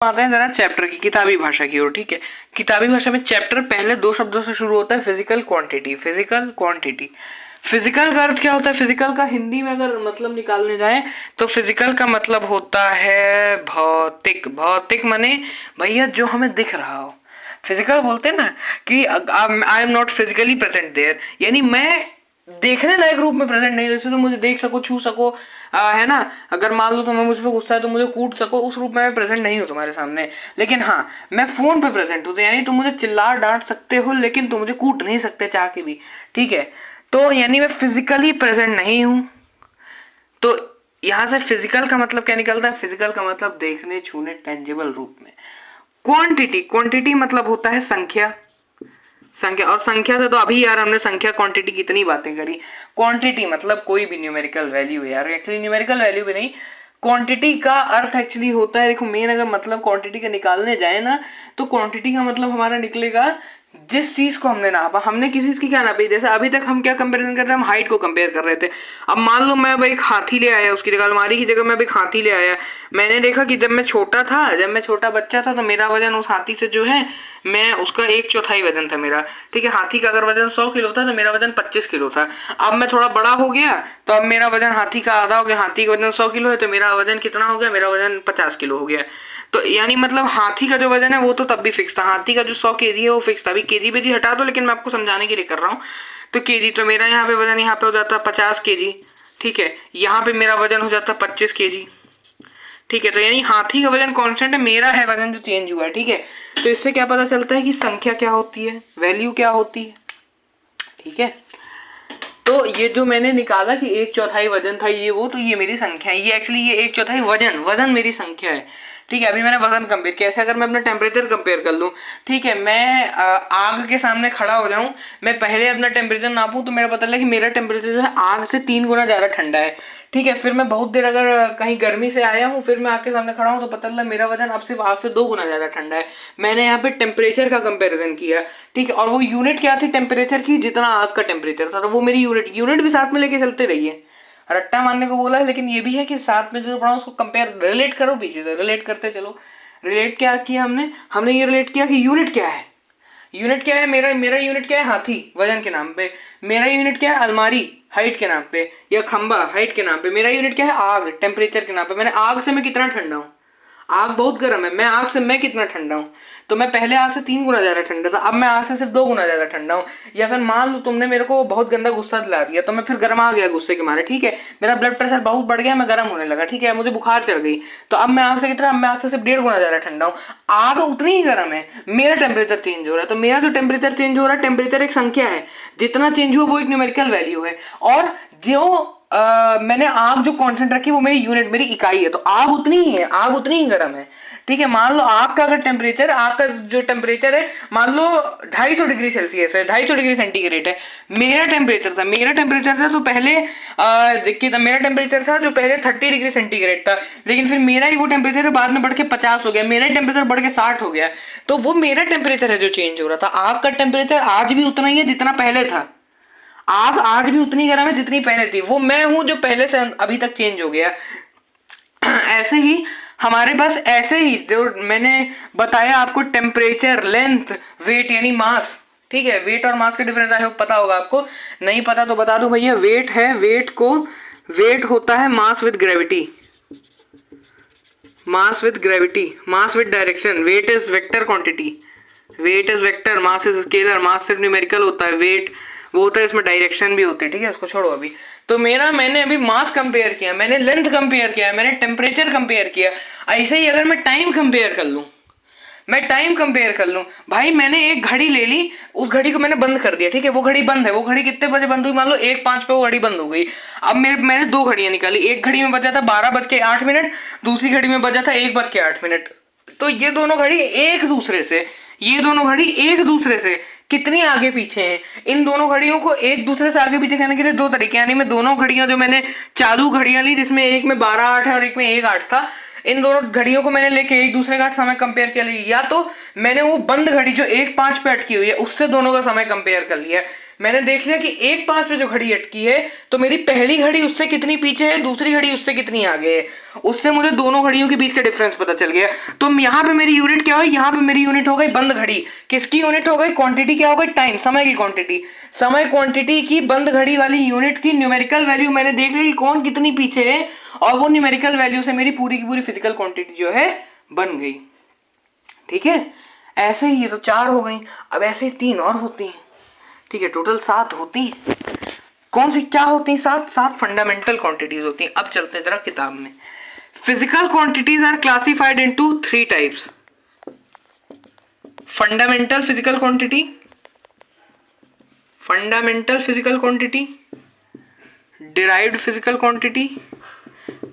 आते हैं जरा चैप्टर की किताबी भाषा की ओर। ठीक है, किताबी भाषा में चैप्टर पहले दो शब्दों से शुरू होता है, physical quantity. Physical quantity, physical का अर्थ क्या होता है? फिजिकल का हिंदी में अगर मतलब निकालने जाए तो फिजिकल का मतलब होता है भौतिक। भौतिक माने भैया जो हमें दिख रहा हो। फिजिकल बोलते हैं ना कि I am not physically present there, यानी मैं देखने लायक रूप में प्रेजेंट नहीं, जैसे तो मुझे देख सको, छू सको, है ना। अगर मान लो तुम्हें मुझ पे गुस्सा है तो मुझे कूट सको, उस रूप में मैं प्रेजेंट नहीं हूँ तुम्हारे सामने। लेकिन हाँ, मैं फोन पे प्रेजेंट हूँ, तो यानी तुम मुझे चिल्ला डांट सकते हो लेकिन तुम मुझे कूट नहीं सकते चाह के भी। ठीक है, तो यानी मैं फिजिकली प्रेजेंट नहीं हूँ। तो यहाँ से फिजिकल का मतलब क्या निकलता है? फिजिकल का मतलब देखने, छूने, टेंजिबल रूप में। क्वांटिटी, क्वांटिटी मतलब होता है संख्या। संख्या, और संख्या से तो अभी यार हमने संख्या क्वांटिटी की इतनी बातें करी। क्वांटिटी मतलब कोई भी न्यूमेरिकल वैल्यू है यार, एक्चुअली न्यूमेरिकल वैल्यू भी नहीं, क्वांटिटी का अर्थ एक्चुअली होता है, देखो मेन अगर मतलब क्वांटिटी का निकालने जाए ना तो क्वांटिटी का मतलब हमारा निकलेगा जिस चीज को हमने नापा। हमने किसी चीज की क्या नापी? जैसे अभी तक हम क्या कंपैरिजन कर रहे थे? हम हाइट को कंपेयर कर रहे थे। अब मान लो मैं अब एक हाथी ले आया, उसकी जगह अलमारी की जगह मैं अब एक हाथी ले आया। मैंने देखा कि जब मैं छोटा था, जब मैं छोटा बच्चा था, तो मेरा वजन उस हाथी से जो है, मैं उसका 1/4 वजन था मेरा। ठीक है, हाथी का अगर वजन 100 किलो था तो मेरा वजन 25 किलो था। अब मैं थोड़ा बड़ा हो गया तो अब मेरा वजन हाथी का आधा हो गया। हाथी का वजन 100 किलो है तो मेरा वजन कितना हो गया? मेरा वजन 50 किलो हो गया। तो यानी मतलब हाथी का जो वजन है वो तो तब भी फिक्स था, हाथी का जो 100 केजी है वो फिक्स था। अभी केजी बेजी हटा दो, लेकिन मैं आपको समझाने के लिए कर रहा हूँ। तो केजी, तो मेरा यहाँ पे वजन यहाँ पे हो जाता 50 केजी। ठीक है, यहाँ पे मेरा वजन हो जाता 25 केजी। ठीक है, तो यानी हाथी का वजन कांस्टेंट है, मेरा है वजन जो चेंज हुआ है। ठीक है, तो इससे क्या पता चलता है कि संख्या क्या होती है, वैल्यू क्या होती है। ठीक है, तो ये जो मैंने निकाला कि 1/4 वजन था ये वो, तो ये मेरी संख्या है। ये एक्चुअली ये 1/4 वजन, वजन मेरी संख्या है। ठीक है, अभी मैंने वजन कंपेयर किया। ऐसे अगर मैं अपना टेम्परेचर कंपेयर कर लूँ, ठीक है, मैं आग के सामने खड़ा हो जाऊं, मैं पहले अपना टेम्परेचर नापूं तो मेरा पता लगे कि मेरा टेम्परेचर जो है आग से 3 गुना ज़्यादा ठंडा है। ठीक है, फिर मैं बहुत देर अगर कहीं गर्मी से आया हूँ, फिर मैं आग के सामने खड़ा हूँ तो पता चला मेरा वजन अब सिर्फ आग से 2 गुना ज़्यादा ठंडा है। मैंने यहाँ पे टेम्परेचर का कंपेरिजन किया। ठीक है, और वो यूनिट क्या थी टेम्परेचर की? जितना आग का टेम्परेचर था, तो वो मेरी यूनिट, यूनिट भी साथ में लेके चलते रहिए। रट्टा मारने को बोला है, लेकिन ये भी है कि साथ में जो पढ़ा उसको कंपेयर, रिलेट करो, पीछे से रिलेट करते चलो। रिलेट क्या किया हमने? हमने ये रिलेट किया कि यूनिट क्या है। यूनिट क्या है? मेरा मेरा यूनिट क्या है? हाथी, वजन के नाम पे। मेरा यूनिट क्या है? अलमारी, हाइट के नाम पे। या खंबा, हाइट के नाम पे। मेरा यूनिट क्या है? आग, टेम्परेचर के नाम पे। मैंने आग से मैं कितना ठंडा हूँ, आग बहुत गर्म है, मैं आग से मैं कितना ठंडा हूँ। तो मैं पहले आग से 3 गुना ज्यादा ठंडा था, अब मैं आग से सिर्फ 2 गुना ज्यादा ठंडा हूँ। या फिर मान लो तुमने मेरे को बहुत गंदा गुस्सा दिला दिया तो मैं फिर गर्म आ गया गुस्से के मारे। ठीक है, मेरा ब्लड प्रेशर बहुत बढ़ गया, मैं गर्म होने लगा। ठीक है, मुझे बुखार चढ़ गई, तो अब मैं आग से कितना? अब मैं आग से सिर्फ 1.5 गुना ज्यादा ठंडा हूँ। आग उतनी ही गर्म है, मेरा टेम्परेचर चेंज हो रहा है। तो मेरा जो टेम्परेचर चेंज हो रहा है, टेम्परेचर एक संख्या है, जितना चेंज हुआ वो एक न्यूमेरिकल वैल्यू है। और जो मैंने आग जो कांस्टेंट रखी वो मेरी यूनिट, मेरी इकाई है, तो आग उतनी ही है, आग उतनी ही गर्म है। ठीक है, मान लो आग का अगर टेम्परेचर, आग का जो टेम्परेचर है मान लो 250 डिग्री सेल्सियस है, 250 डिग्री सेंटीग्रेड है। मेरा टेम्परेचर था, मेरा टेम्परेचर था तो पहले देखिए, तो मेरा टेम्परेचर था जो पहले 30 डिग्री सेंटीग्रेड था, लेकिन फिर मेरा ही वो टेम्परेचर बाद में बढ़ के 50 हो गया, मेरा टेम्परेचर बढ़ के 60 हो गया। तो वो मेरा टेम्परेचर है जो चेंज हो रहा था। आग का टेम्परेचर आज भी उतना ही है जितना पहले था, आग आज भी उतनी गर्म है जितनी पहले थी। वो मैं हूं जो पहले से अभी तक चेंज हो गया। ऐसे ही हमारे पास, ऐसे ही जो मैंने बताया आपको, टेम्परेचर, लेंथ, वेट यानी मास। ठीक है, वेट और मास का डिफरेंस आई होप पता होगा आपको, नहीं पता तो बता दो भैया। वेट है, वेट को, वेट होता है mass with gravity, mass with gravity, mass with direction. Weight is vector quantity, weight is vector, mass is scalar. Mass सिर्फ न्यूमेरिकल होता है, वेट वो होता है, इसमें डायरेक्शन भी होती है। ठीक है, उसको छोड़ो अभी। तो मेरा, मैंने अभी मास कंपेयर किया, मैंने लेंथ कंपेयर किया, मैंने टेम्परेचर कंपेयर किया। ऐसे ही अगर मैं टाइम कंपेयर कर लूं, मैं टाइम कंपेयर कर लूं, भाई मैंने एक घड़ी ले ली, उस घड़ी को मैंने बंद कर दिया। ठीक है, वो घड़ी बंद है, वो घड़ी कितने बजे बंद हुई? मान लो 1:05 पे वो घड़ी बंद हो गई। अब मैंने दो घड़ियां निकाली, एक घड़ी में बजा था 12:08, दूसरी घड़ी में बजा था 1:08। तो ये दोनों घड़ी एक दूसरे से, ये दोनों घड़ी एक दूसरे से कितनी आगे पीछे हैं? इन दोनों घड़ियों को एक दूसरे से आगे पीछे करने के लिए दो तरीके, यानी मैं दोनों घड़ियां जो मैंने चालू घड़ियां ली, जिसमें एक में 12:08 है और एक में 1:08 था, इन दोनों घड़ियों को मैंने लेके एक दूसरे का समय कंपेयर किया, या तो मैंने वो बंद घड़ी जो 1:05 पे अटकी हुई है उससे दोनों का समय कंपेयर कर लिया। मैंने देख लिया कि 1:05 पे जो घड़ी अटकी है तो मेरी पहली घड़ी उससे कितनी पीछे है, दूसरी घड़ी उससे कितनी आगे है, उससे मुझे दोनों घड़ियों के बीच का डिफरेंस पता चल गया। तो यहाँ पे मेरी यूनिट क्या हुई, यहाँ पे मेरी यूनिट हो गई बंद घड़ी। किसकी यूनिट हो गई, क्वांटिटी क्या हो गई, टाइम, समय की क्वांटिटी। समय क्वांटिटी की बंद घड़ी वाली यूनिट की न्यूमेरिकल वैल्यू मैंने देख ली कौन कितनी पीछे है, और वो न्यूमेरिकल वैल्यू से मेरी पूरी की पूरी फिजिकल क्वांटिटी जो है बन गई। ठीक है, ऐसे ही ये तो 4 हो गई, अब ऐसे ही 3 और होती हैं। ठीक है, टोटल 7 होती हैं। कौन सी क्या होती हैं, 7 फंडामेंटल क्वांटिटीज होती हैं। अब चलते हैं जरा किताब में। Physical quantities are classified into 3 types. Fundamental physical quantity, fundamental physical quantity, derived physical quantity,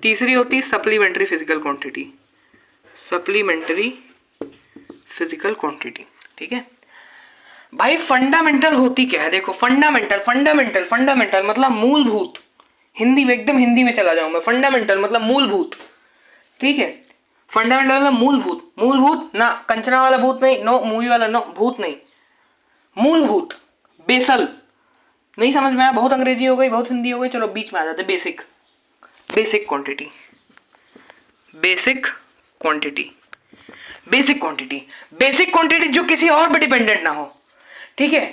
तीसरी होती है supplementary physical quantity, supplementary physical quantity. ठीक है भाई, फंडामेंटल होती क्या है, देखो फंडामेंटल फंडामेंटल फंडामेंटल मतलब मूलभूत। हिंदी में, एकदम हिंदी में चला जाऊं मैं, फंडामेंटल मतलब मूलभूत। ठीक है, फंडामेंटल मतलब मूलभूत। मूलभूत ना कंचना वाला भूत नहीं, नो मूवी वाला, नो भूत नहीं, मूलभूत, बेसल। नहीं समझ में आया, बहुत अंग्रेजी हो गई, बहुत हिंदी हो गई, चलो बीच में आ जाते। Basic, basic quantity, basic quantity, basic quantity, basic quantity जो किसी और पे डिपेंडेंट ना हो। ठीक है,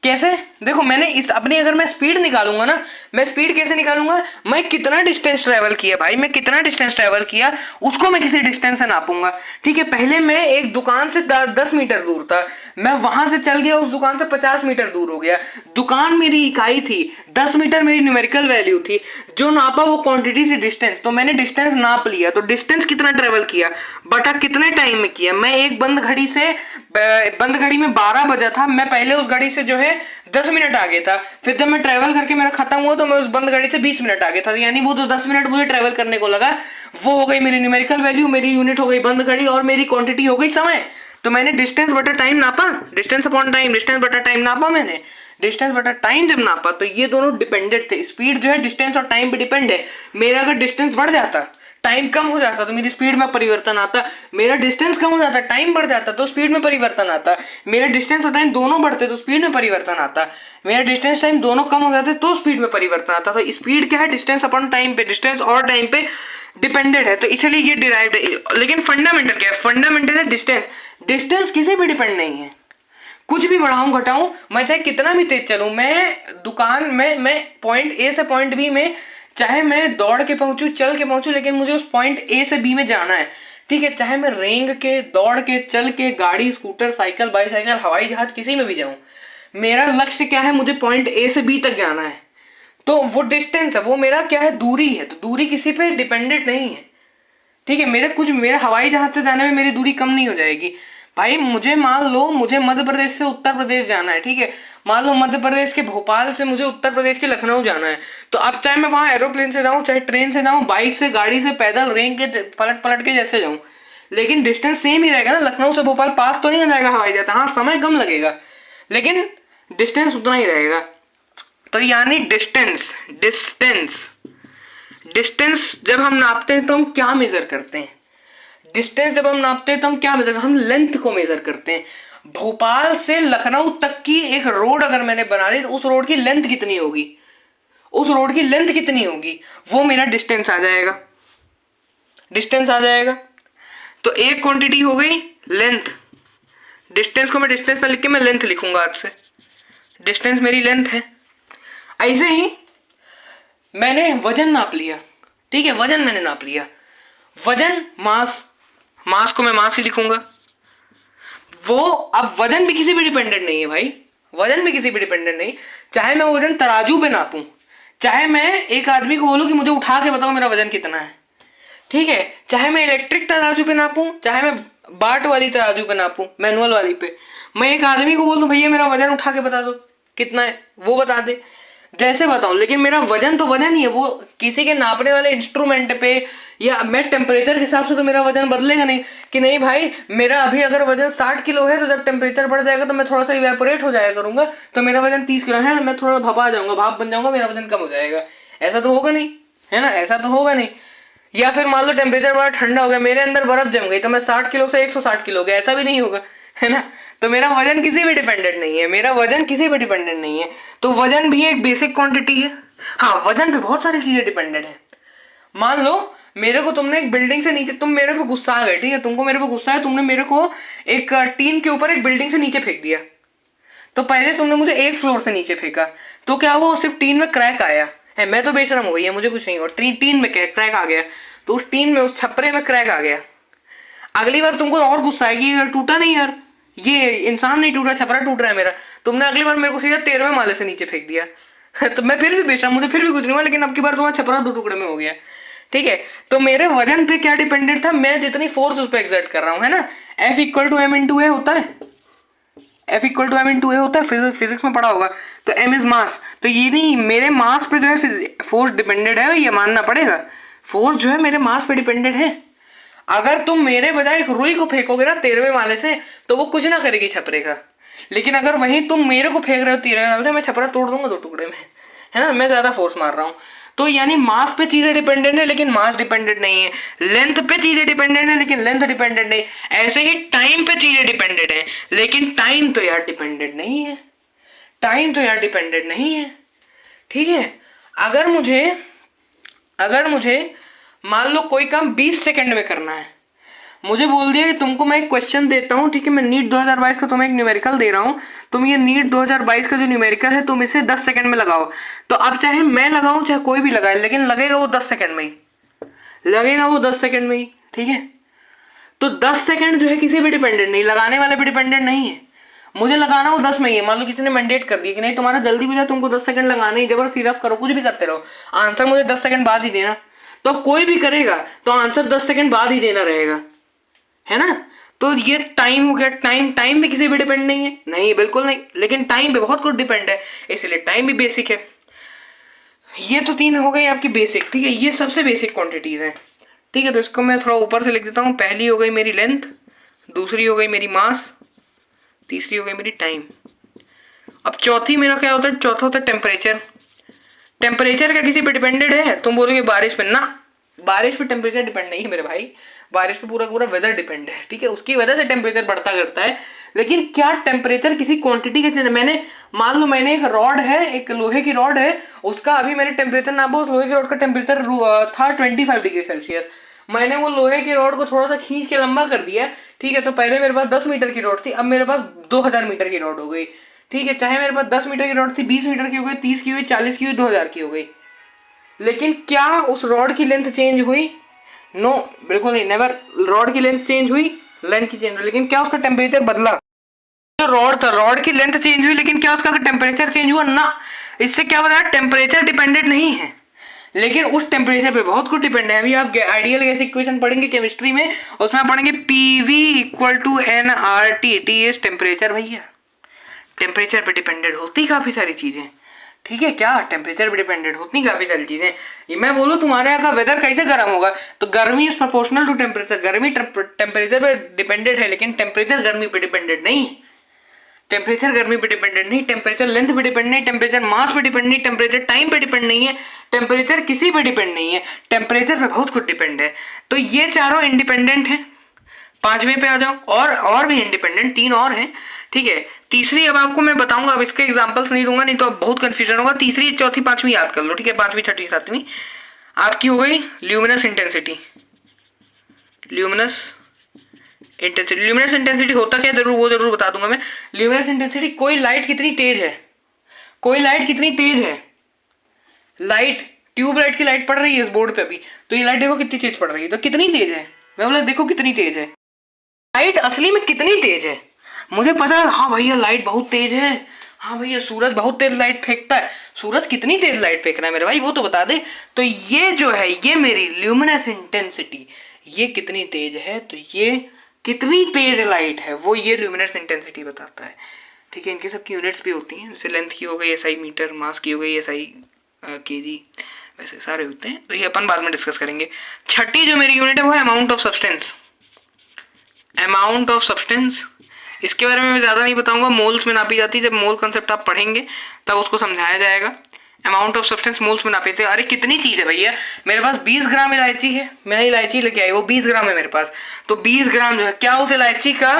कैसे, देखो मैंने इस अपनी, अगर मैं स्पीड निकालूंगा ना, मैं स्पीड कैसे निकालूंगा, मैं कितना डिस्टेंस ट्रेवल किया भाई, मैं कितना डिस्टेंस ट्रेवल किया उसको मैं किसी डिस्टेंस से नापूंगा। ठीक है, पहले मैं एक दुकान से 10 मीटर दूर था, मैं वहां से चल गया उस दुकान से 50 मीटर दूर हो गया। दुकान मेरी इकाई थी, 10 मीटर मेरी न्यूमेरिकल वैल्यू थी, जो नापा वो क्वांटिटी थी डिस्टेंस। तो मैंने डिस्टेंस नाप लिया, तो डिस्टेंस कितना ट्रेवल किया बटा कितने टाइम में किया। मैं एक बंद घड़ी से, बंद घड़ी में 12 बजा था, मैं पहले उस घड़ी से जो है 10 मिनट आगे था, फिर जब मैं ट्रेवल करके मेरा खत्म हुआ तो मैं उस बंद घड़ी से 20 मिनट आगे था, यानी वो जो 10 मिनट मुझे ट्रेवल करने को लगा वो हो गई मेरी न्यूमेरिकल वैल्यू, मेरी यूनिट हो गई बंद घड़ी, और मेरी क्वांटिटी हो गई समय। तो मैंने डिस्टेंस बटा टाइम नापा, डिस्टेंस अपॉन टाइम, डिस्टेंस बटा टाइम नापा मैंने, डिस्टेंस बटा टाइम जब नापा तो ये दोनों डिपेंडेंट थे। स्पीड जो है डिस्टेंस और टाइम पे डिपेंड है। मेरा अगर डिस्टेंस बढ़ जाता, टाइम कम हो जाता तो मेरी स्पीड में परिवर्तन आता, मेरा डिस्टेंस कम हो जाता, टाइम बढ़ जाता तो स्पीड में परिवर्तन आता, मेरा डिस्टेंस और टाइम दोनों बढ़ते तो स्पीड में परिवर्तन आता, मेरा डिस्टेंस टाइम दोनों कम हो जाते तो स्पीड में परिवर्तन आता। तो स्पीड क्या है, डिस्टेंस अपॉन टाइम पे, डिस्टेंस और टाइम पे डिपेंडेंट है, तो इसलिए ये डिराइव्ड है। लेकिन फंडामेंटल क्या है, फंडामेंटल है डिस्टेंस। डिस्टेंस किसी पे डिपेंड नहीं है, कुछ भी बढ़ाऊं घटाऊं, मैं चाहे कितना भी तेज चलूं, मैं दुकान में, मैं पॉइंट ए से पॉइंट बी में, चाहे मैं दौड़ के पहुंचूं, चल के पहुंचूं, लेकिन मुझे उस पॉइंट ए से बी में जाना है। ठीक है, चाहे मैं रेंग के, दौड़ के, चल के, गाड़ी, स्कूटर, साइकिल, बाईसाइकिल, हवाई जहाज, किसी में भी जाऊं, मेरा लक्ष्य क्या है, मुझे पॉइंट ए से बी तक जाना है। तो वो डिस्टेंस है, वो मेरा क्या है, दूरी है। तो दूरी किसी पे डिपेंडेंट नहीं है। ठीक है, मेरे कुछ, मेरे हवाई जहाज से जाने में मेरी दूरी कम नहीं हो जाएगी भाई। मुझे मान लो, मुझे मध्य प्रदेश से उत्तर प्रदेश जाना है। ठीक है, मान लो मध्य प्रदेश के भोपाल से मुझे उत्तर प्रदेश के लखनऊ जाना है, तो अब चाहे मैं वहां एरोप्लेन से जाऊं, चाहे ट्रेन से जाऊं, बाइक से, गाड़ी से, पैदल, रेंग के, पलट पलट के जैसे जाऊं, लेकिन डिस्टेंस सेम ही रहेगा ना। लखनऊ से भोपाल पास तो नहीं हो जाएगा हवाई जहाज, हाँ समय कम लगेगा लेकिन डिस्टेंस उतना ही रहेगा। तो यानी डिस्टेंस, डिस्टेंस, डिस्टेंस जब हम नापते हैं तो हम क्या मेजर करते हैं, डिस्टेंस जब हम नापते हैं तो हम क्या मेजर, हम लेंथ को मेजर करते हैं। भोपाल से लखनऊ तक की एक रोड अगर मैंने बना ली तो उस रोड की लेंथ कितनी होगी, उस रोड की लेंथ कितनी होगी, वो मेरा डिस्टेंस आ जाएगा, डिस्टेंस आ जाएगा। तो एक क्वांटिटी हो गई लेंथ, डिस्टेंस को मैं डिस्टेंस में लिख के मैं लेंथ लिखूंगा आज से, डिस्टेंस मेरी लेंथ है। ऐसे ही मैंने वजन नाप लिया। ठीक है, वजन मैंने नाप लिया, वजन, मास, मास को मैं मास ही लिखूंगा। वो अब वजन भी किसी पे डिपेंडेंट नहीं है भाई, वजन भी किसी पे डिपेंडेंट नहीं। चाहे मैं वजन तराजू पे नापूं, चाहे मैं एक आदमी को बोलूं कि मुझे उठा के बताओ मेरा वजन कितना है। ठीक है, चाहे मैं इलेक्ट्रिक तराजू पे नापूं, चाहे मैं बाट वाली तराजू पे नापूं, मैनुअल वाली पे, मैं एक आदमी को बोल दूं भैया मेरा वजन उठा के बता दो कितना है, वो बता दे, जैसे बताऊं, लेकिन मेरा वजन तो वजन ही है। वो किसी के नापने वाले इंस्ट्रूमेंट पे या मैं टेम्परेचर के हिसाब से तो मेरा वजन बदलेगा नहीं कि नहीं भाई मेरा अभी अगर वजन 60 किलो है तो जब टेम्परेचर बढ़ जाएगा तो मैं थोड़ा सा इवेपोरेट हो जाया करूंगा, तो मेरा वजन 30 किलो है, मैं थोड़ा भपा जाऊंगा, भाप बन जाऊंगा, मेरा वजन कम हो जाएगा। ऐसा तो होगा नहीं, है ना, ऐसा तो होगा नहीं। या फिर मान लो टेम्परेचर बड़ा ठंडा हो गया, मेरे अंदर बर्फ जम गई तो मैं 60 किलो से 160 किलो हो गया, ऐसा भी नहीं होगा, है ना। तो मेरा वजन किसी पे डिपेंडेंट नहीं है, मेरा वजन किसी पे डिपेंडेंट नहीं है। तो वजन भी एक बेसिक क्वांटिटी है। हाँ, वजन पे बहुत सारी चीजें डिपेंडेंट है। मान लो मेरे को तुमने एक बिल्डिंग से नीचे, तुम मेरे पे गुस्सा आ गए, ठीक है, तुमको मेरे पे गुस्सा है, तुमने मेरे को एक टीन के ऊपर एक बिल्डिंग से नीचे फेंक दिया। तो पहले तुमने मुझे एक फ्लोर से नीचे फेंका, तो क्या हुआ, सिर्फ टीन में क्रैक आया है, मैं तो बेशरम हो गई है, मुझे कुछ नहीं हुआ, टीन में क्रैक आ गया, तो उस टीन में, उस छपरे में क्रैक आ गया। अगली बार तुमको और गुस्सा आएगी, यार टूटा नहीं यार, ये इंसान नहीं टूटा, छपरा टूट रहा है मेरा, तुमने अगली बार मेरे को सीधा 13वें माले से नीचे फेंक दिया। तो मैं फिर भी बेशरम, मुझे फिर भी कुछ नहीं हुआ, लेकिन अब की बार तुम्हारा छपरा 2 टुकड़े में हो गया। ठीक है, तो मेरे वजन पे क्या डिपेंडेंट था, मैं जितनी फोर्स उस पर एक्सर्ट कर रहा हूँ, है ना। F equal to M into A होता है, F equal to M into A होता है, फिजिक्स में पढ़ा होगा। तो m इज मास, तो ये नहीं, मेरे मास पे जो है फोर्स डिपेंडेंट है, ये मानना पड़ेगा, फोर्स जो है मेरे मास पे डिपेंडेंट है। अगर तुम मेरे बजाय एक रुई को फेंकोगे ना 13वें माले से, तो वो कुछ ना करेगी छपरे का, लेकिन अगर वहीं तुम मेरे को फेंक रहे हो 13वें माले से, मैं छपरा तोड़ दूंगा 2 टुकड़े में, है ना, मैं ज्यादा फोर्स मार रहा हूँ। तो यानी मास पे चीजें डिपेंडेंट है, लेकिन मास डिपेंडेंट नहीं है। लेंथ पे चीजें डिपेंडेंट है, लेकिन लेंथ डिपेंडेंट नहीं। ऐसे ही टाइम पे चीजें डिपेंडेंट है, लेकिन टाइम तो यार डिपेंडेंट नहीं है, टाइम तो यार डिपेंडेंट नहीं है। ठीक है, अगर मुझे मान लो कोई काम 20 सेकंड में करना है, मुझे बोल दिया कि तुमको मैं एक क्वेश्चन देता हूँ, ठीक है, मैं नीट 2022 का तुम्हें एक न्यूमेरिकल दे रहा हूँ, तुम ये नीट 2022 का जो न्यूमेरिकल है तुम इसे 10 सेकंड में लगाओ। तो अब चाहे मैं लगाऊं चाहे कोई भी लगाए, लेकिन लगेगा वो 10 सेकंड में ही, लगेगा वो 10 सेकंड में ही। ठीक है, तो 10 सेकंड जो है किसी भी डिपेंडेंट नहीं, लगाने वाले भी डिपेंडेंट नहीं है। मुझे लगाना वो 10 में ही है, मान लो किसी ने मैंडेट कर दिया कि नहीं तुम्हारा जल्दी बजा, तुमको 10 सेकंड लगाने ही, जबरदस्ती रफ करो, कुछ भी करते रहो, आंसर मुझे 10 सेकंड बाद ही देना। तो कोई भी करेगा तो आंसर 10 सेकंड बाद ही देना रहेगा, है ना। तो ये टाइम हो गया, टाइम भी किसी पे डिपेंड नहीं है, नहीं बिल्कुल नहीं, लेकिन टाइम पे बहुत कुछ डिपेंड है, इसलिए टाइम भी बेसिक है। ये तो 3 हो गई आपकी बेसिक, ठीक है, ये सबसे बेसिक क्वांटिटीज हैं। ठीक है, तो इसको मैं थोड़ा ऊपर से लिख देता हूँ। पहली हो गई मेरी लेंथ, दूसरी हो गई मेरी मास, तीसरी हो गई मेरी टाइम। अब चौथी मेरा क्या होता है, चौथा होता है टेम्परेचर। टेम्परेचर क्या किसी पे डिपेंडेड है, तुम बोलोगे बारिश पे, ना, बारिश पे टेम्परेचर डिपेंड नहीं है मेरे भाई, बारिश पे पूरा पूरा वेदर डिपेंड है। ठीक है, उसकी वजह से टेम्परेचर बढ़ता करता है, लेकिन क्या टेम्परेचर किसी क्वांटिटी के चीज, मैंने मान लो मैंने एक रॉड है, एक लोहे की रॉड है, उसका अभी मैंने टेम्परेचर नापा, उस लोहे की रॉड का टेम्परेचर था 25 डिग्री सेल्सियस। मैंने वो लोहे की रॉड को थोड़ा सा खींच के लंबा कर दिया, ठीक है, तो पहले मेरे पास 10 मीटर की रॉड थी, अब मेरे पास 2000 मीटर की रॉड हो गई। ठीक है, चाहे मेरे पास 10 मीटर की रॉड थी, 20 मीटर की हो गई, 30 की हुई, 40 की हुई, 2000 की हो गई, लेकिन क्या उस रॉड की लेंथ चेंज हुई? नो, बिल्कुल नहीं, नेवर। रॉड की लेंथ चेंज हुई, लेंथ की चेंज हुई, लेकिन क्या उसका टेम्परेचर बदला? जो रॉड था, रॉड की लेंथ चेंज हुई, लेकिन क्या उसका टेम्परेचर चेंज हुआ? ना। इससे क्या बताया, टेम्परेचर डिपेंडेंट नहीं है, लेकिन उस टेम्परेचर पे बहुत कुछ डिपेंड है। अभी आप आइडियल गैस इक्वेशन पढ़ेंगे केमिस्ट्री में, उसमें आप पढ़ेंगे PV equal to N R T, T is temperature. भैया टेम्परेचर पे डिपेंडेंट होती काफी सारी चीजें, ठीक है, क्या टेम्परेचर पे डिपेंडेंट होती काफी सारी चीजें। ये मैं बोलूँ तुम्हारे यहाँ का वेदर कैसे गर्म होगा, तो गर्मी इज प्रोपोर्शनल टू टेम्परेचर, गर्मी टेम्परेचर पे डिपेंडेंट है, लेकिन टेम्परेचर गर्मी पे डिपेंडेंट नहीं। टेम्परेचर गर्मी पे डिपेंडेंट नहीं, टेम्परेचर लेंथ पे डिपेंड नहीं, टेम्परेचर मास पे डिपेंड नहीं, टेम्परेचर टाइम पे डिपेंड नहीं है, टेम्परेचर किसी पे डिपेंड नहीं है, टेम्परेचर पे बहुत कुछ डिपेंड है। तो ये चारों इंडिपेंडेंट हैं। 5वें पे आ जाओ, और भी इंडिपेंडेंट 3 और हैं। ठीक है, तीसरी अब आपको मैं बताऊंगा, अब इसके एग्जांपल्स नहीं दूंगा, नहीं तो अब बहुत कंफ्यूजन होगा। तीसरी, चौथी, 5वीं याद कर लो, ठीक है, 5वीं, 6वीं, 7वीं आपकी हो गई luminous intensity. Luminous intensity, luminous intensity होता क्या, वो जरूर बता दूंगा मैं। ल्यूमिनस इंटेंसिटी, कोई लाइट कितनी तेज है, कोई लाइट कितनी तेज है, लाइट, ट्यूबलाइट की लाइट पड़ रही है इस बोर्ड पे अभी, तो ये लाइट देखो कितनी तेज पड़ रही है, तो कितनी तेज है, मैं बोला देखो कितनी तेज है, लाइट असली में कितनी तेज है। मुझे पता है, हाँ भैया लाइट बहुत तेज है, हाँ भैया सूरज बहुत तेज लाइट फेंकता है, सूरज कितनी तेज लाइट फेंक रहा है मेरे भाई, वो तो बता दे। तो ये जो है, ये मेरी ल्यूमिनस इंटेंसिटी, ये कितनी तेज है, तो ये कितनी तेज लाइट है, वो ये ल्यूमिनस इंटेंसिटी बताता है। ठीक है, इनकी सबकी यूनिट्स भी होती हैं, जैसे लेंथ की हो गई एसआई मीटर, मास की हो गई एसआई केजी, वैसे सारे होते हैं, तो ये अपन बाद में डिस्कस करेंगे। छठी जो मेरी यूनिट है वो है amount of substance. Amount of substance, इसके बारे में मैं ज़्यादा नहीं बताऊंगा, मोल्स में नापी जाती है, जब मोल कंसेप्ट आप पढ़ेंगे तब उसको समझाया जाएगा। अमाउंट ऑफ सब्सटेंस मोल्स में नापी जाती है। अरे कितनी चीज़ है भैया, मेरे पास 20 ग्राम इलायची है, मैंने इलायची लेके आई, वो 20 ग्राम है मेरे पास, तो 20 ग्राम जो है, क्या उस इलायची का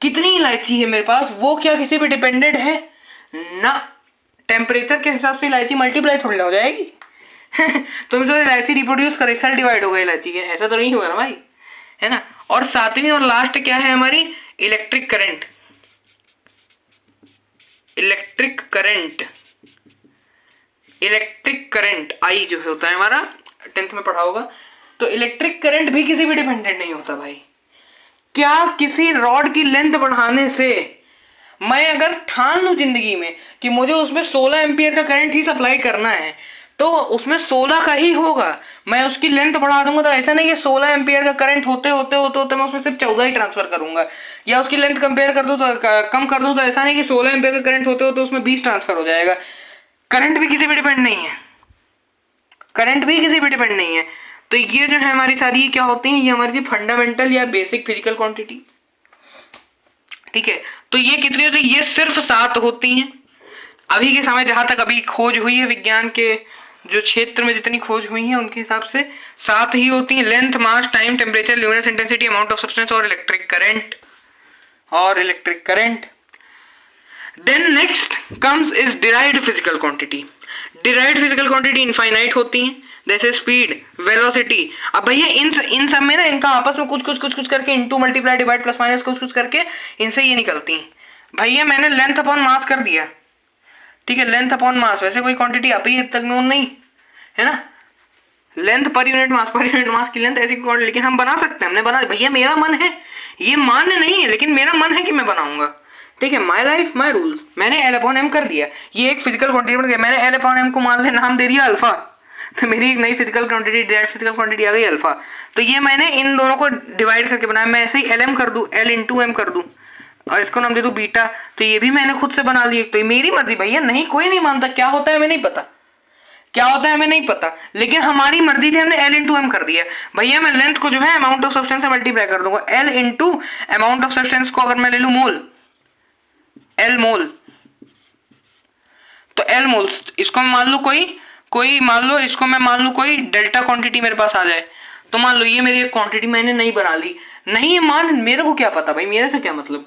कितनी इलायची है मेरे पास, वो क्या किसी पे डिपेंडेंट है ना। टेम्परेचर के हिसाब से इलायची मल्टीप्लाई थोड़ी ना हो जाएगी। तुम जो इलायची रिप्रोड्यूस करे, सेल डिवाइड हो गया इलायची के, ऐसा तो नहीं होगा ना भाई, है ना। और सातवीं और लास्ट क्या है हमारी, electric current. Electric current, electric current I जो होता है हमारा, 10th में पढ़ा होगा। तो इलेक्ट्रिक करंट भी किसी भी डिपेंडेंट नहीं होता भाई। क्या किसी रॉड की लेंथ बढ़ाने से मैं अगर ठान लूं जिंदगी में कि मुझे उसमें 16 एम्पियर का करंट ही सप्लाई करना है, तो उसमें 16 का ही होगा। मैं उसकी लेंथ बढ़ा दूंगा तो ऐसा नहीं कि 16 एम्पियर का करंट होते होते होते होते मैं उसमें सिर्फ 14 ही ट्रांसफर करूंगा, या उसकी लेंथ कंपेयर कर दूं तो कम कर दूं तो ऐसा नहीं कि 16 एम्पियर का करंट होते होते उसमें 20 ट्रांसफर हो जाएगा। करंट भी किसी पे डिपेंड नहीं है, करंट भी किसी पे डिपेंड नहीं है। तो ये जो है हमारी सारी क्या होती हैं, ये हमारी फंडामेंटल या बेसिक फिजिकल क्वांटिटी, ठीक है। तो ये कितनी होती है, ये सिर्फ 7 होती हैं अभी के समय, जहां तक अभी खोज हुई है विज्ञान के जो क्षेत्र में जितनी खोज हुई है उनके हिसाब से 7 ही होती हैं। Length, mass, time, temperature, luminous intensity, amount of substance और इलेक्ट्रिक करंट, और electric current. Then next comes is derived physical quantity. Derived physical quantity infinite होती हैं, जैसे स्पीड, वेलोसिटी। अब भैया इन सब में ना इनका आपस में कुछ करके into multiply divide plus minus कुछ करके इनसे ये निकलती हैं। भैया मैंने लेंथ अपॉन मास कर दिया, ठीक है, लेंथ अपॉन मास, वैसे कोई क्वांटिटी अभी तक नोन नहीं है ना, लेंथ पर यूनिट मास की लेंथ ऐसी क्वांटिटी, लेकिन हम बना सकते हैं, हमने बना, भैया मेरा मन है, ये मान्य नहीं है लेकिन मेरा मन है कि मैं बनाऊंगा, ठीक है। माई लाइफ माई रूल्स, मैंने एल अपॉन एम कर दिया, ये एक फिजिकल क्वांटिटी बन गया। मैंने एल अपॉन एम को मान ले नाम दे दिया अल्फा, तो मेरी एक नई physical quantity, direct physical quantity आ गई अल्फा। तो ये मैंने इन दोनों को डिवाइड करके बनाया। मैं ऐसे ही एल एम कर दूं, एल इंटू एम कर दूं और इसको नाम दे दूं बीटा, तो ये भी मैंने खुद से बना ली। तो ये मेरी मर्जी भैया, नहीं कोई नहीं मानता, क्या होता है हमें नहीं पता, क्या होता है हमें नहीं पता, लेकिन हमारी मर्जी थी, हमने एल इंटू एम कर दिया। भैया मैं लेंथ को जो है अमाउंट ऑफ सब्सटेंस से मल्टीप्लाई कर दूंगा, L into amount of substance को अगर मैं ले लूं मोल, एल मोल, तो एल मोल, इसको मैं मान लू कोई मान लो, इसको मैं मान लू कोई डेल्टा क्वांटिटी मेरे पास आ जाए, तो मान लो ये मेरी एक क्वांटिटी मैंने नहीं बना ली, नहीं मान, मेरे को क्या पता भाई, मेरे से क्या मतलब,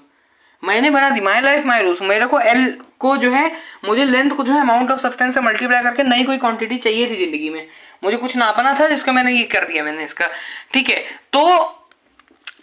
मैंने बना दी, माई लाइफ माई रूल्स। मेरे को एल को जो है, मुझे लेंथ को जो है अमाउंट ऑफ सब्सटेंस से मल्टीप्लाई करके नई कोई क्वांटिटी चाहिए थी जिंदगी में, मुझे कुछ नापना था जिसका मैंने ये कर दिया मैंने इसका, ठीक है। तो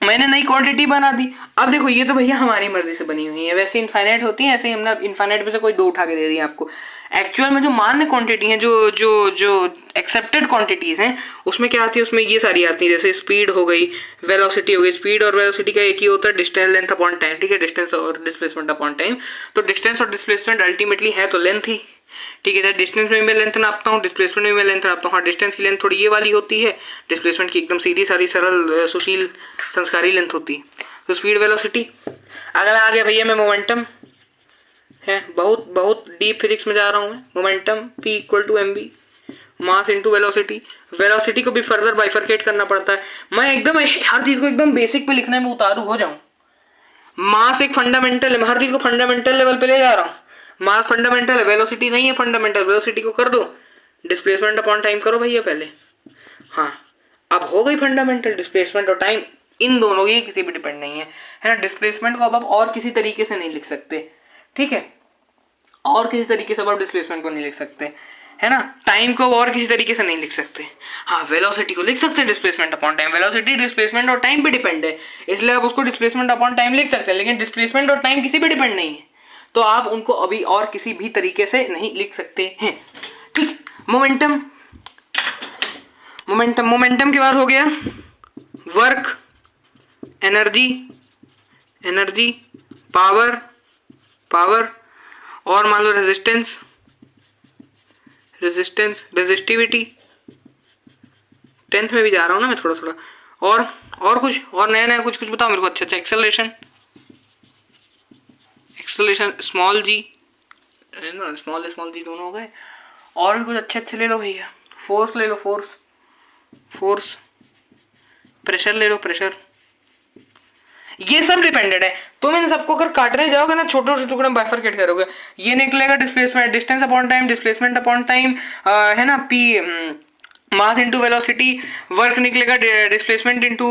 मैंने नई क्वांटिटी बना दी। अब देखो ये तो भैया हमारी मर्जी से बनी हुई है, वैसे इनफाइनाइट होती है, ऐसे ही हमने इनफाइनाइट में से कोई 2 उठा के दे दी आपको। एक्चुअल में जो मान्य क्वांटिटी है, जो एक्सेप्टेड क्वांटिटीज हैं, उसमें क्या आती है, उसमें ये सारी आती है, जैसे स्पीड हो गई, वेलोसिटी हो गई। स्पीड और वेलोसिटी का एक ही होता है, डिस्टेंस लेंथ अपॉन टाइम, ठीक है, डिस्टेंस और डिस्प्लेसमेंट अपॉन टाइम। तो डिस्टेंस और डिस्प्लेसमेंट अल्टीमेटली है तो लेंथ ही, ठीक है। डिस्टेंस में मैं लेंथ नापता हूँ, डिस्प्लेसमेंट में मैं लेंथ नापता हूँ। हाँ, डिस्टेंस की लेंथ थोड़ी ये वाली होती है, डिस्प्लेसमेंट की एकदम सीधी सारी सरल सुशील संस्कारी लेंथ होती है। तो स्पीड, वेलोसिटी। अगर आ गया भैया मैं मोमेंटम है, बहुत डीप फिजिक्स में जा रहा हूँ मैं, momentum P equal to M V, mass into velocity. Velocity को भी फर्दर बाइफरकेट करना पड़ता है। मैं एकदम हर चीज को एकदम बेसिक पे लिखने में उतारू हो जाऊं। मास एक फंडामेंटल है, मैं हर चीज को फंडामेंटल लेवल पे ले जा रहा हूँ। मास फंडामेंटल है, वेलोसिटी नहीं है फंडामेंटल, वेलोसिटी को कर दो डिस्प्लेसमेंट अपॉन टाइम करो भैया पहले। हाँ, अब हो गई फंडामेंटल, डिस्प्लेसमेंट और टाइम, इन दोनों की किसी भी डिपेंड नहीं है ना। डिस्प्लेसमेंट को अब आप और किसी तरीके से नहीं लिख सकते, ठीक है, और किसी तरीके से आप डिस्प्लेसमेंट को नहीं लिख सकते, है ना। टाइम को और किसी तरीके से नहीं लिख सकते। हाँ, वेलोसिटी को लिख सकते हैं displacement upon time. Velocity displacement और टाइम पे डिपेंड है, इसलिए आप उसको डिस्प्लेसमेंट अपॉन टाइम लिख सकते हैं, लेकिन डिस्प्लेसमेंट और टाइम किसी पे डिपेंड नहीं है, तो आप उनको अभी और किसी भी तरीके से नहीं लिख सकते हैं, ठीक। मोमेंटम के बाद हो गया वर्क, एनर्जी, पावर, और मान लो रेजिस्टिविटी। 10th में भी जा रहा हूँ ना मैं थोड़ा, और कुछ और नया कुछ बताओ मेरे को। अच्छा, एक्सेलरेशन, स्मॉल जी दोनों हो गए, और भी कुछ अच्छे ले लो भैया। फोर्स ले लो, फोर्स, प्रेशर ले लो, प्रेशर। ये सब डिपेंडेंट है। तुम इन सबको अगर काटने जाओगे ना, छोटे छोटे टुकड़े में बाइफरकेट करोगे, ये निकलेगा displacement, distance upon time, displacement upon time, है ना, P mass into velocity, work निकलेगा डिस्प्लेसमेंट इंटू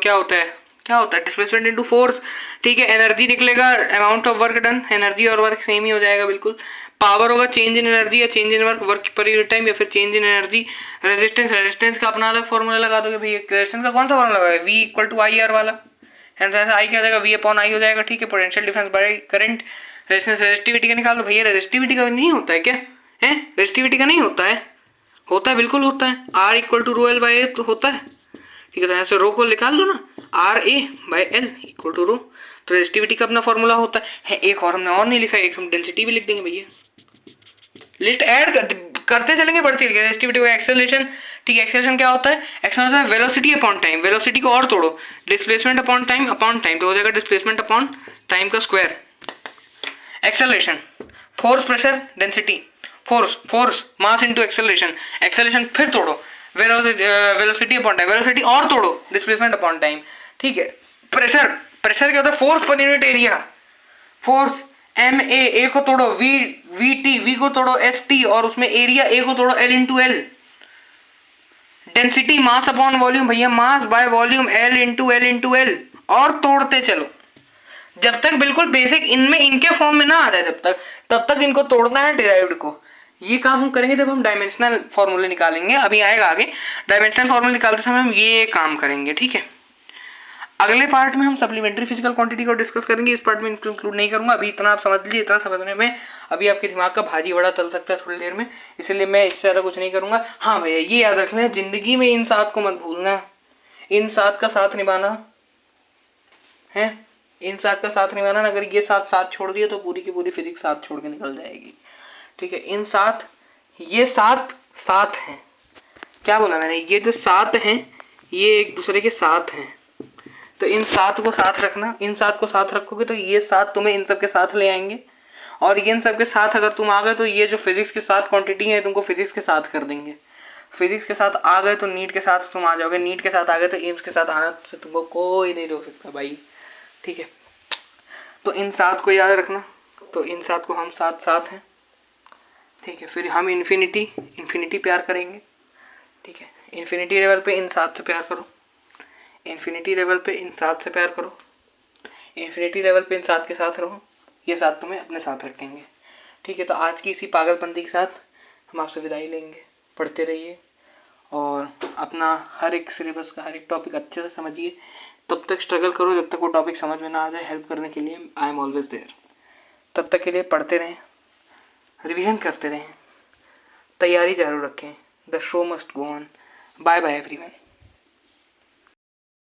क्या होता है, क्या होता है डिस्प्लेसमेंट इनटू फोर्स, ठीक है। एनर्जी निकलेगा amount of work done, energy और वर्क सेम ही हो जाएगा बिल्कुल। पावर होगा चेंज इन एनर्जी या change in work, work per unit time, या फिर change in energy. Resistance, resistance का अपना अलग फॉर्मूला लगा दोगे भैया। रेजिस्टेंस का कौन सा फॉर्मूला लगाए, V equal to I R वाला, आई क्या हो जाएगा, V अपॉन आई हो जाएगा, ठीक है। Potential difference by current. Resistance resistivity का निकाल दो भैया। रेजिस्टिविटी का नहीं होता है क्या, है रेजिस्टिविटी का नहीं होता है, होता है बिल्कुल होता है। R equal to rho L by A तो होता है, ठीक है। तो यहाँ से रो को निकाल दो ना, R A by L equal to rho. तो रेजिस्टिविटी का अपना फॉर्मूला होता है। एक और हमने और नहीं लिखा है, एक हम डेंसिटी भी लिख देंगे भैया। लिस्ट ऐड करते चलेंगे, बढ़ती रहेगी। रेजिस्टिविटी का एक्सेलरेशन, ठीक है। एक्सेलरेशन क्या होता है, एक्सेलरेशन है वेलोसिटी अपॉन टाइम। वेलोसिटी को और तोड़ो, डिस्प्लेसमेंट अपॉन टाइम तो हो जाएगा डिस्प्लेसमेंट अपॉन टाइम का square. Acceleration, force pressure density, force mass into acceleration, acceleration फिर तोड़ो वेलोसिटी अपॉन टाइम, वेलोसिटी और तोड़ो डिस्प्लेसमेंट अपॉन टाइम, ठीक है। प्रेशर, प्रेशर क्या होता है, force per unit area, force M A को तोड़ो वी टी, वी को तोड़ो एस टी, और उसमें एरिया ए को तोड़ो L into L. Density mass upon volume भैया, mass by volume L into L, और तोड़ते चलो जब तक बिल्कुल बेसिक इनमें इनके फॉर्म में ना आ जाए, तब तक इनको तोड़ना है डिराइव्ड को। ये काम हम करेंगे जब हम डायमेंशनल फॉर्मूले निकालेंगे, अभी आएगा आगे। डायमेंशनल फॉर्मूले निकालते समय हम ये काम करेंगे, ठीक है। अगले पार्ट में हम सप्लीमेंट्री फिजिकल क्वांटिटी को डिस्कस करेंगे, इस पार्ट में इंक्लूड नहीं करूंगा। अभी इतना आप समझ लीजिए, इतना समझने में अभी आपके दिमाग का भाजी बड़ा चल सकता है थोड़ी देर में, इसलिए मैं इससे ज़्यादा कुछ नहीं करूंगा। हाँ भैया ये याद रखना है, जिंदगी में इन सात को मत भूलना, इन सात का साथ निभाना है, इन सात का साथ निभाना। अगर ये साथ छोड़ दिया तो पूरी की पूरी फिजिक्स साथ छोड़ के निकल जाएगी, ठीक है। इन सात, ये सात हैं, क्या बोला मैंने, ये जो सात हैं ये एक दूसरे के साथ हैं, तो इन सात को साथ रखना। इन सात को साथ रखोगे तो ये सात तुम्हें इन सब के साथ ले आएंगे, और ये इन सब के साथ अगर तुम आ गए तो ये जो फिजिक्स के साथ क्वांटिटी है तुमको फिजिक्स के साथ कर देंगे। फिजिक्स के साथ आ गए तो नीट के साथ तुम आ जाओगे, नीट के साथ आ गए तो एम्स के साथ आना से तुमको कोई नहीं रोक सकता भाई, ठीक है। तो इन सात को याद रखना, तो इन सात को हम साथ हैं, ठीक है। फिर हम इन्फिनिटी प्यार करेंगे, ठीक है। इन्फिनिटी लेवल पे इन सात से प्यार करो, इन्फिनिटी लेवल पे इन सात से प्यार करो, इन्फिनिटी लेवल पे इन सात के साथ रहो, ये सात तुम्हें अपने साथ रखेंगे, ठीक है। तो आज की इसी पागलपंती के साथ हम आपसे विदाई लेंगे। पढ़ते रहिए और अपना हर एक सिलेबस का हर एक टॉपिक अच्छे से समझिए, तब तक स्ट्रगल करो जब तक वो टॉपिक समझ में ना आ जाए। हेल्प करने के लिए आई एम ऑलवेज देयर। तब तक के लिए पढ़ते रहें, रिवीजन करते रहें, तैयारी जारी रखें। The show must go on. Bye bye everyone.